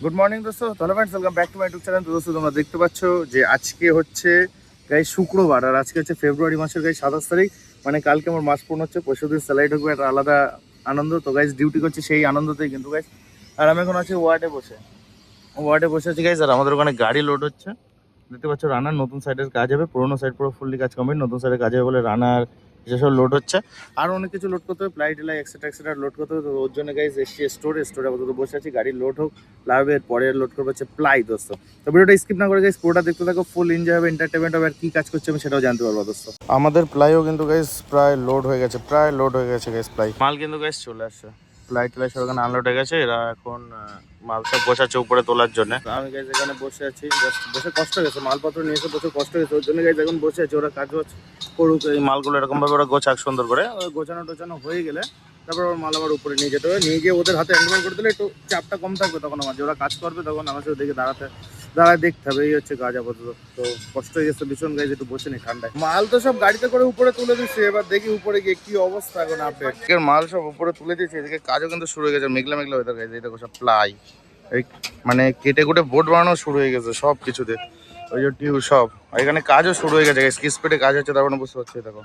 Good morning দোস্ত, তাহলে friends welcome back to my YouTube channel. তো দোস্ত তোমরা দেখতে পাচ্ছ যে আজকে হচ্ছে গাই শুক্রবার, আর আজকে হচ্ছে ফেব্রুয়ারি মাসের গাই 27 তারিখ। মানে কালকে আমার মাস পূর্ণ হচ্ছে, পরশু দিন স্যালারি ঢুকবে, একটা আলাদা আনন্দ। তো গাইজ ডিউটি করছি সেই আনন্দতেই কিন্তু গাইজ। আর আমি এখন আছি ওয়ার্ডে বসে আছি গাইজ। আর আমাদের ওখানে গাড়ি লোড হচ্ছে, দেখতে পাচ্ছ। রানার নতুন সাইডের কাজ হবে, পুরোনো সাইড পুরো ফুললি কাজ কমপ্লিট, নতুন সাইডের কাজ হবে বলে রানার যেসব লোড হচ্ছে আর অনেক কিছু লোড করতে হবে, প্লাই টেলাই এক্সট্রা লোড করতে হবে। তো ওর জন্য গাইজ এসছি স্টোরে আপাতত বসে আছি। গাড়ি লোড হোক, লাগবে পরে লোড করবো হচ্ছে প্লাই দোস্ত। তো ভিডিওটা স্কিপ না করে গাইজ পুরোটা দেখতে থাকো, ফুল এনজয় হবে, এন্টারটেনমেন্ট হবে, আর কি কাজ করছে আমি সেটাও জানতে পারবো দোস্ত। আমাদের প্লাইও কিন্তু গাইজ প্রায় লোড হয়ে গেছে গাইজ। প্লাই মাল কিন্তু গাইজ চলে আসছে, প্লাই টেলাই সব এখানে আনলোড হয়ে গেছে। এরা এখন মাল সব বসাচ্ছে উপরে তোলার জন্য। আমি গাইজ এখানে বসে আছি, জাস্ট বসে কষ্ট গেছে, মালপত্র নিয়ে এসে প্রচুর কষ্ট গেছে। ওর জন্য গাইজ এখন বসে আছে, ওরা কাজ করুক, এই মালগুলো এরকম ভাবে ওরা গোছাক সুন্দর করে। গোছানো হয়ে গেলে তারপর ওর মাল আবার উপরে নিয়ে যেতে হবে, নিয়ে গিয়ে ওদের হাতে হ্যান্ডওভার করে দিলে একটু চাপটা কম থাকবে। তখন আমার যে ওরা কাজ করবে তখন আমার সাথে দেখে দাঁড়ায় দেখতে হবে। এই হচ্ছে কাজ আপাতত। তো কষ্ট হয়ে গেছে ভীষণ গাইজ, একটু বসে নি ঠান্ডায়। মাল তো সব গাড়িতে করে উপরে তুলে দিচ্ছে, এবার দেখি উপরে গিয়ে কি অবস্থা এখন আপডেট। মাল সব উপরে তুলে দিচ্ছে, এদিকে কাজও কিন্তু শুরু হয়ে গেছে। মেঘলা ওয়েদার গাইজ, এই দেখো সব প্লাই, এই মানে কেটে কুটে বোর্ড বানানো শুরু হয়ে গেছে সব কিছুতে। ওই যে টিউ সব এখানে কাজও শুরু হয়ে গেছে, কি স্পিডে কাজ হচ্ছে তার মানে বুঝতে পারছি। দেখো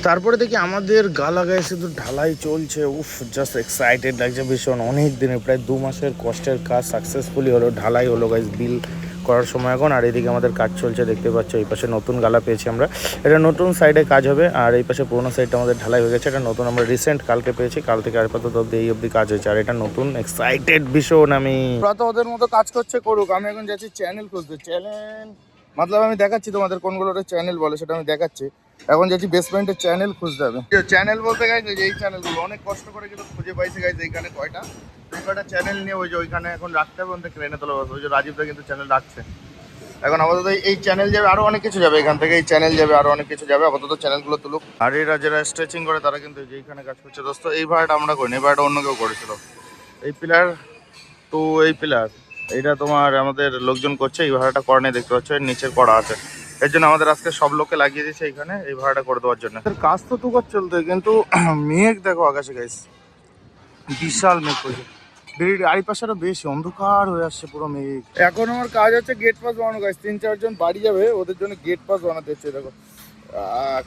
তারপরে দেখি আমাদের গা লাগায় শুধু ঢালাই চলছে। উফ, জাস্ট এক্সাইটেড লাগছে ভীষণ। অনেক দিনের প্রায় 2 মাসের কষ্টের কাজ সাকসেসফুলি হলো, ঢালাই হলো গাইজ বিল করার সময় এখন। আর এদিকে আমাদের কাজ চলছে দেখতে পাচ্ছ। এই পাশে নতুন গালা পেয়েছি আমরা, এটা নতুন সাইডে কাজ হবে। আর এই পাশে পুরোনো সাইডটা আমাদের ঢালাই হয়ে গেছে, এটা নতুন আমরা রিসেন্ট কালকে পেয়েছি। কাল থেকে আপাতত অব্দি এই অব্দি কাজ হয়েছে, আর এটা নতুন। এক্সাইটেড ভীষণ আমি। ওরা তো ওদের মতো কাজ করছে, করুক। আমি এখন যাচ্ছি চ্যানেল খুঁজতে। চ্যানেল মতলব আমি দেখাচ্ছি তোমাদের কোনগুলোর চ্যানেল বলে, সেটা আমি দেখাচ্ছি। এখন যাচ্ছি বেসমেন্টের চ্যানেল খুঁজতে হবে। চ্যানেল বলতে গেছে যে এই চ্যানেলগুলো অনেক কষ্ট করে কিন্তু খুঁজে পাইছে গাইছে। এইখানে কয়টা চ্যানেল নিয়ে ওই যে ওইখানে এখন রাখতে হবে, ওদের ক্রেনে তোলা। ওই যে রাজীবরা কিন্তু চ্যানেল রাখছে এখন। আপাতত এই চ্যানেল যাবে, আরো অনেক কিছু যাবে এখান থেকে। এই চ্যানেল যাবে, আরো অনেক কিছু যাবে। আপাতত চ্যানেলগুলো তুলুক। আর এরা যারা স্ট্রেচিং করে তারা কিন্তু এইখানে কাজ করছে দোস্ত। এই ভাড়াটা আমরা করিনি, এই ভাড়াটা অন্য কেউ করেছিল। এই পিলার তো এই পিলার এইটা তোমার আমাদের লোকজন করছে, এই ভাড়াটা করা নেই, দেখতে পাচ্ছ এর নিচের করা আছে। এর জন্য আমাদের আজকে সব লোককে লাগিয়ে দিয়েছে এখানে এই ভাড়াটা করে দেওয়ার জন্য। কাজ তো তুকার চলতে, কিন্তু মেঘ দেখো আকাশে গাইস, বিশাল মেঘ করছে। আড়িপাশে আরো বেশি অন্ধকার হয়ে আসছে পুরো মেঘ। এখন আমার কাজ হচ্ছে গেট পাস বানানো গাইস। 3-4 জন বাড়ি যাবে, ওদের জন্য গেট পাস বানাতে হচ্ছে। দেখো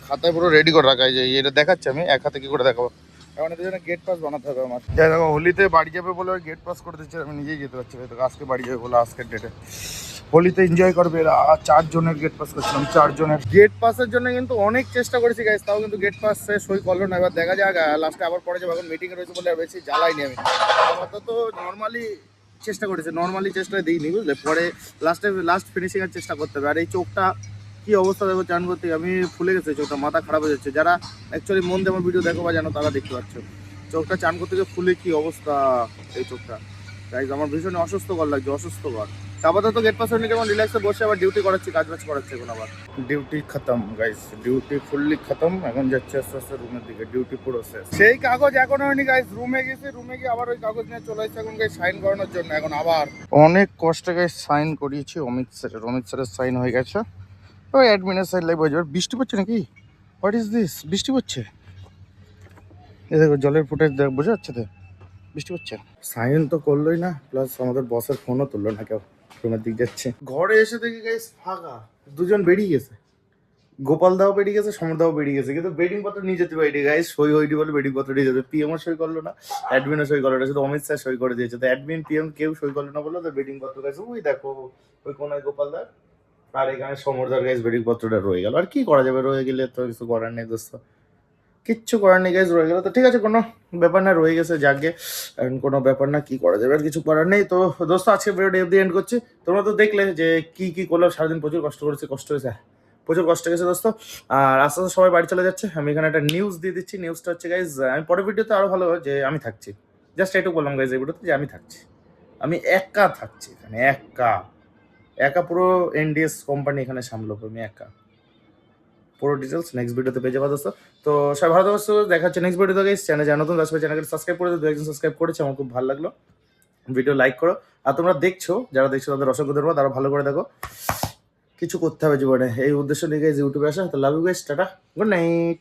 খাতায় পুরো রেডি করে রাখা যায়, এটা দেখাচ্ছি আমি এক হাতে কি করে দেখাবো। এখন এদের জন্য গেট পাস বানাতে হবে আমার। যাই দেখো, হোলিতে বাড়ি যাবে বলে গেট পাস করে দিচ্ছে, আমি নিজেই যেতে পারছি। দেখো আজকে বাড়ি যাবে বলে, আজকের ডেটে হোলিতে এনজয় করবে এরা। 4 জনের গেট পাস করছিলাম, 4 জনের গেট পাসের জন্য কিন্তু অনেক চেষ্টা করেছি গাইস, তাও কিন্তু গেট পাস সই করলো না। এবার দেখা যাক, লাস্টে আবার পরে যাবো। এখন মিটিংয়ে রয়েছে বলে আর বেশি জ্বালাইনি আমি। আপাতত নর্মালি চেষ্টা করেছি, নর্মালি চেষ্টা দিইনি বুঝলে। পরে লাস্ট ফিনিশিং এর চেষ্টা করতে হবে। আর এই চোখটা কি অবস্থা দেখো, চান করতে আমি ফুলে গেছে চোখটা, মাথা খারাপ হয়ে যাচ্ছে। যারা অ্যাকচুয়ালি মন দিয়ে আমার ভিডিও দেখো বা জানো তারা দেখতে পাচ্ছ চোখটা চান করতে গিয়ে ফুলে কি অবস্থা এই চোখটা। গাইজ আমার ভীষণ অসুস্থকর লাগছে, অসুস্থকর। আপাতত গেট পাস হয়নি, যেমন রিল্যাক্সে বসে আবার ডিউটি করাচ্ছি, কাজ করাচ্ছে এখন আবার। ডিউটি খতম গাইস, ডিউটি ফুললি খতম। এখন যাচ্ছে আস্তে আস্তে রুমের দিকে, ডিউটি পুরো শেষ। সেই কাগজ এখন হয়নি গাইস, রুমে গেছি, রুমে গিয়ে আবার ওই কাগজ নিয়ে চলে এসেছে এখন গাইস সাইন করানোর জন্য। এখন আবার অনেক কষ্টে গাইস সাইন করিয়েছি অমিত স্যারের সাইন হয়ে গেছে। ওই অ্যাডমিনের সাইন লাইভ হয়ে যাবে। বৃষ্টি পড়ছে নাকি? What is this? বৃষ্টি পড়ছে, এ দেখো জলের ফুটেজ দেখ, বোঝা যাচ্ছে তো বৃষ্টি হচ্ছে। সাইন তো করলোই না, প্লাস আমাদের বসের ফোনও তুললো না কেউ। রুমের দিক যাচ্ছে, ঘরে এসে দেখি গাইস ফাঁকা, 2জন বেরিয়ে গেছে। গোপাল দাও বেরিয়ে গেছে, সমর দাও বেরিয়ে গেছে, কিন্তু বেডিং পত্র নিয়ে যেতে পারি গাইস। সই হইনি বলে বেডিং পত্র নিয়ে যেতে। পিএমও সই করলো না, অ্যাডমিনও সই করলো না, শুধু অমিত স্যার সই করে দিয়েছে। তো অ্যাডমিন পিএম কেউ সই করলো না বলে তো বেডিং পত্র গাইছে ওই দেখো ওই কোনায় গোপাল দার, আর এখানে সমরদার গাইস বেডিং পত্রটা রয়ে গেল। আর কি করা যাবে, রয়ে গেলে তো কিছু করার নেই দোস্ত, কিচ্ছু করার নেই গাইজ। রয়ে গেল তো ঠিক আছে, কোনো ব্যাপার না, রয়ে গেছে যাকে, এখন কোনো ব্যাপার না, কি করা যাবে, আর কিছু করার নেই। তো দোস্ত আজকে ভিডিওটা অবধি এন্ড করছি। তোমরা তো দেখলে যে কি করলাম সারাদিন, প্রচুর কষ্ট করেছে, কষ্ট হয়েছে, প্রচুর কষ্ট গেছে দোস্ত। আর আস্তে আস্তে সবাই বাড়ি চলে যাচ্ছে। আমি এখানে একটা নিউজ দিয়ে দিচ্ছি। নিউজটা হচ্ছে গাইজ, আমি পরের ভিডিওতে আরো ভালো যে আমি থাকছি। জাস্ট এটুকু বললাম গাইজ এই ভিডিওতে যে আমি থাকছি, আমি একা থাকছি এখানে, একা একা পুরো এনডিএস কোম্পানি এখানে সামলাবো আমি একা। পুরো ডিটেলস নেক্সট ভিডিওতে পেয়ে যাবো দোস্ত। তো সবাই ভালো থাকো, দেখা হচ্ছে নেক্সট ভিডিওতে গাইস। চ্যানেল জানো নতুন আসবে, চ্যানেলকে সাবস্ক্রাইব করে দাও। 2-1 জন সাবস্ক্রাইব করেছে, আমার খুব ভালো লাগলো। ভিডিও লাইক করো, আর তোমরা দেখছো, যারা দেখছো তাদের অসংখ্য ধন্যবাদ, তারা ভালো করে দেখো। কিছু করতে হবে জীবনে, এই উদ্দেশ্য নিয়ে গাইস ইউটিউবে আসা। তো love you guys, ta ta, good night.